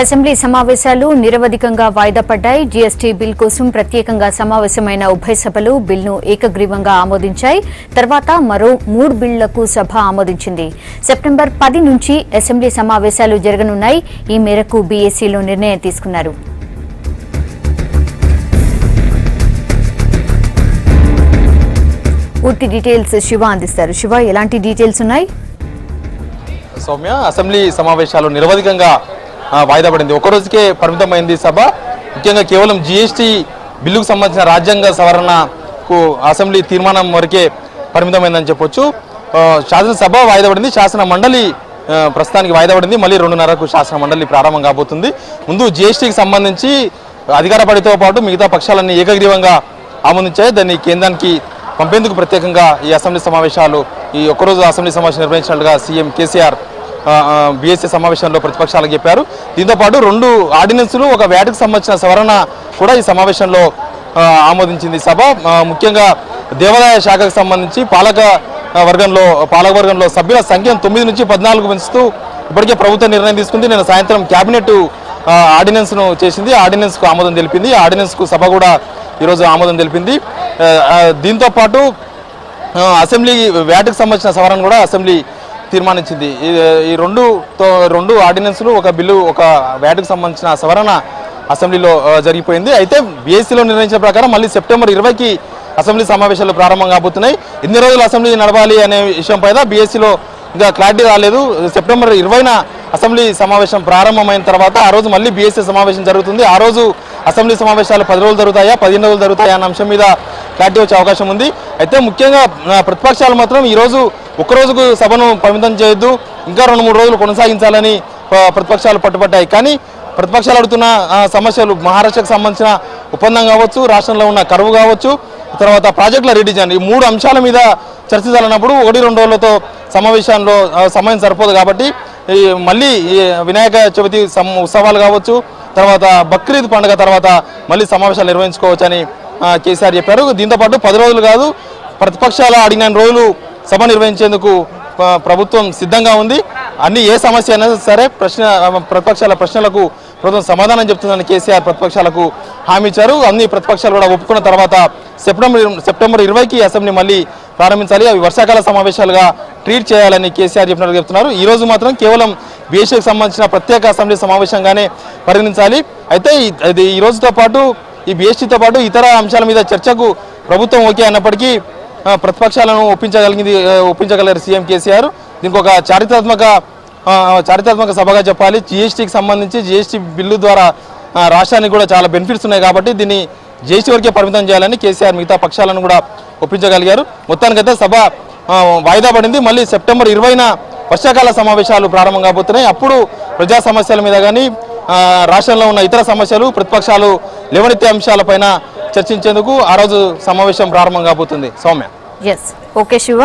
Assembly సమావేశాలు నిరవధికంగా వాయిదా పడ్డాయి. జీఎస్టీ బిల్ కోసం ప్రత్యేకంగా సమావేశమైన ఉభయ సభలు బిల్ను ఏకగ్రీవంగా ఆమోదించాయి. తర్వాత మరో 3 బిల్లులకు సభ ఆమోదించింది. సెప్టెంబర్ 10 నుంచి అసెంబ్లీ సమావేశాలు జరగనున్నాయి. ఈ మేరకు బీఏసీలో నిర్ణయం తీసుకున్నారు. పూర్తి డీటెయిల్స్ శివ అందిస్తారు. శివ, ఎలాంటి డీటెయిల్స్ ఉన్నాయి? సౌమ్య, అసెంబ్లీ సమావేశాలు నిరవధికంగా వాయిదా పడింది. ఒక రోజుకే పరిమితమైంది సభ. ముఖ్యంగా కేవలం జీఎస్టీ బిల్లుకు సంబంధించిన రాజ్యాంగ సవరణకు అసెంబ్లీ తీర్మానం వరకే పరిమితమైందని చెప్పొచ్చు. శాసనసభ వాయిదా పడింది, శాసన మండలి ప్రస్తుతానికి వాయిదా పడింది. మళ్ళీ 2:30కు శాసన మండలి ప్రారంభం కాబోతుంది. ముందు జీఎస్టీకి సంబంధించి అధికార పార్టీతో పాటు మిగతా పక్షాలన్నీ ఏకగ్రీవంగా ఆమోదించాయి. దాన్ని కేంద్రానికి పంపేందుకు ప్రత్యేకంగా ఈ అసెంబ్లీ సమావేశాలు ఈ ఒక్కరోజు అసెంబ్లీ సమావేశం నిర్వహించినట్లుగా సీఎం కేసీఆర్ బీఎస్సీ సమావేశంలో ప్రతిపక్షాలకు చెప్పారు. దీంతోపాటు 2 ఆర్డినెన్సులు, ఒక వ్యాట్కి సంబంధించిన సవరణ కూడా ఈ సమావేశంలో ఆమోదించింది సభ. ముఖ్యంగా దేవాదాయ శాఖకు సంబంధించి పాలకవర్గంలో సభ్యుల సంఖ్యను 9 నుంచి 14 పెంచుతూ ఇప్పటికే ప్రభుత్వం నిర్ణయం తీసుకుంది. నేను సాయంత్రం కేబినెట్ ఆర్డినెన్స్ను చేసింది, ఆర్డినెన్స్కు ఆమోదం తెలిపింది. ఆర్డినెన్స్కు సభ కూడా ఈరోజు ఆమోదం తెలిపింది. దీంతోపాటు అసెంబ్లీ వ్యాట్కి సంబంధించిన సవరణ కూడా అసెంబ్లీ తీర్మానించింది. ఈ రెండు ఆర్డినెన్స్లు, ఒక బిల్లు, ఒక వ్యాట్కి సంబంధించిన సవరణ అసెంబ్లీలో జరిగిపోయింది. అయితే బీఎస్సీలో నిర్ణయించిన ప్రకారం మళ్ళీ సెప్టెంబర్ 20కి అసెంబ్లీ సమావేశాలు ప్రారంభం కాబోతున్నాయి. ఎన్ని రోజులు అసెంబ్లీ నడవాలి అనే విషయం పైన బీఎస్సీలో ఇంకా క్లారిటీ రాలేదు. సెప్టెంబర్ 20న అసెంబ్లీ సమావేశం ప్రారంభమైన తర్వాత ఆ రోజు మళ్ళీ బీఎస్సీ సమావేశం జరుగుతుంది. ఆ రోజు అసెంబ్లీ సమావేశాలు 10 రోజులు జరుగుతాయా, 15 రోజులు జరుగుతాయా అన్న అంశం మీద క్లారిటీ వచ్చే అవకాశం ఉంది. అయితే ముఖ్యంగా ప్రతిపక్షాలు మాత్రం ఈరోజు ఒక్కరోజుకు సభను పరిమితం చేయొద్దు, ఇంకా 2-3 రోజులు కొనసాగించాలని ప్రతిపక్షాలు పట్టుబట్టాయి. కానీ ప్రతిపక్షాలు అడుగుతున్న సమస్యలు మహారాష్ట్రకు సంబంధించిన ఒప్పందం కావచ్చు, రాష్ట్రంలో ఉన్న కరువు కావచ్చు, తర్వాత ప్రాజెక్టుల రీడిజైన్, ఈ 3 అంశాల మీద చర్చించాలన్నప్పుడు 1-2 రోజులతో సమావేశంలో సమయం సరిపోదు. కాబట్టి మళ్ళీ వినాయక చవితి ఉత్సవాలు కావచ్చు, తర్వాత బక్రీద్ పండుగ తర్వాత మళ్ళీ సమావేశాలు నిర్వహించుకోవచ్చని కేసీఆర్ చెప్పారు. దీంతోపాటు 10 రోజులు కాదు, ప్రతిపక్షాలు అడిగిన రోజులు సభ నిర్వహించేందుకు ప్రభుత్వం సిద్ధంగా ఉంది. ఏ సమస్య అయినా సరే ప్రతిపక్షాల ప్రశ్నలకు ప్రభుత్వం సమాధానం చెప్తుందని కేసీఆర్ ప్రతిపక్షాలకు హామీ ఇచ్చారు. అన్ని ప్రతిపక్షాలు కూడా ఒప్పుకున్న తర్వాత సెప్టెంబర్ 20కి అసెంబ్లీ మళ్ళీ ప్రారంభించాలి. అవి వర్షాకాల సమావేశాలుగా ట్రీట్ చేయాలని కేసీఆర్ చెప్పినట్టు చెప్తున్నారు. ఈ రోజు మాత్రం కేవలం బీఎస్సీకి సంబంధించిన ప్రత్యేక అసెంబ్లీ సమావేశంగానే పరిగణించాలి. అయితే ఈ రోజుతో పాటు ఈ బీఎస్టీతో పాటు ఇతర అంశాల మీద చర్చకు ప్రభుత్వం ఓకే అన్నప్పటికీ ప్రతిపక్షాలను ఒప్పించగలరు సీఎం కేసీఆర్. దీనికి ఒక చారిత్రాత్మక సభగా చెప్పాలి. జీఎస్టీకి సంబంధించి జీఎస్టీ బిల్లు ద్వారా రాష్ట్రానికి కూడా చాలా బెనిఫిట్స్ ఉన్నాయి కాబట్టి దీన్ని జీఎస్టీ వరకే పరిమితం చేయాలని కేసీఆర్ మిగతా పక్షాలను కూడా ఒప్పించగలిగారు. మొత్తానికైతే సభ వాయిదా పడింది. మళ్ళీ సెప్టెంబర్ 20న వర్షాకాల సమావేశాలు ప్రారంభం కాబోతున్నాయి. అప్పుడు ప్రజా సమస్యల మీద కానీ రాష్ట్రంలో ఉన్న ఇతర సమస్యలు, ప్రతిపక్షాలు లేవనెత్తే అంశాలపైన చర్చించేందుకు ఆ రోజు సమావేశం ప్రారంభం కాబోతుంది. సౌమ్య. ఓకే శివ.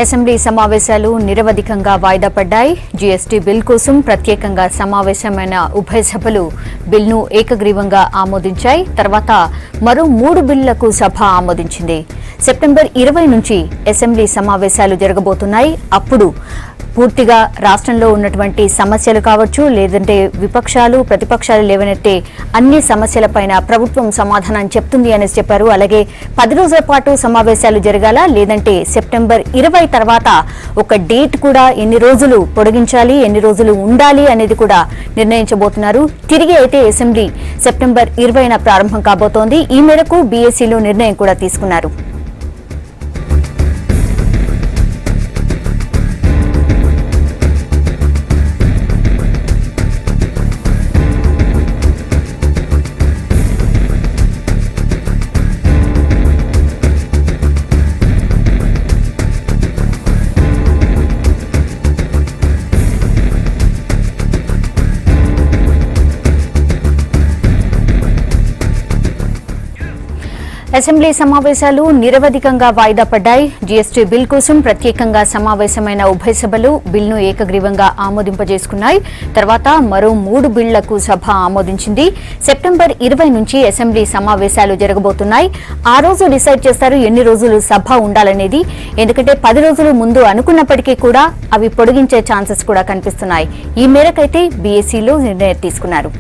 అసెంబ్లీ సమావేశాలు నిరవధికంగా వాయిదా పడ్డాయి. జీఎస్టీ బిల్ కోసం ప్రత్యేకంగా సమావేశమైన ఉభయ సభలు బిల్ను ఏకగ్రీవంగా ఆమోదించాయి. తర్వాత మరో 3 బిల్లులకు సభ ఆమోదించింది. సెప్టెంబర్ 20 నుంచి అసెంబ్లీ సమావేశాలు జరగబోతున్నాయి. అప్పుడు పూర్తిగా రాష్ట్రంలో ఉన్నటువంటి సమస్యలు కావచ్చు, లేదంటే విపక్షాలు ప్రతిపక్షాలు లేవనెత్తే అన్ని సమస్యలపైన ప్రభుత్వం సమాధానం చెప్తుంది అనేసి చెప్పారు. అలాగే 10 రోజుల పాటు సమావేశాలు జరగాల, లేదంటే సెప్టెంబర్ 20 తర్వాత ఒక డేట్ కూడా ఎన్ని రోజులు పొడిగించాలి, ఎన్ని రోజులు ఉండాలి అనేది కూడా నిర్ణయించబోతున్నారు. తిరిగి అయితే అసెంబ్లీ సెప్టెంబర్ 20న ప్రారంభం కాబోతోంది. ఈ మేరకు బీఏసీలో నిర్ణయం కూడా తీసుకున్నారు. అసెంబ్లీ సమావేశాలు నిరవధికంగా వాయిదా పడ్డాయి. జీఎస్టీ బిల్ కోసం ప్రత్యేకంగా సమావేశమైన ఉభయ సభలు బిల్ను ఏకగ్రీవంగా ఆమోదింపజేసుకున్నాయి. తర్వాత మరో 3 బిళ్లకు సభ ఆమోదించింది. సెప్టెంబర్ 20 నుంచి అసెంబ్లీ సమావేశాలు జరగబోతున్నాయి. ఆ రోజు డిసైడ్ చేస్తారు ఎన్ని రోజులు సభ ఉండాలనేది. ఎందుకంటే 10 రోజులు ముందు అనుకున్నప్పటికీ కూడా అవి పొడిగించే ఛాన్సెస్ కూడా కనిపిస్తున్నాయి. ఈ మేరకైతే బీఏసీలో నిర్ణయం తీసుకున్నారు.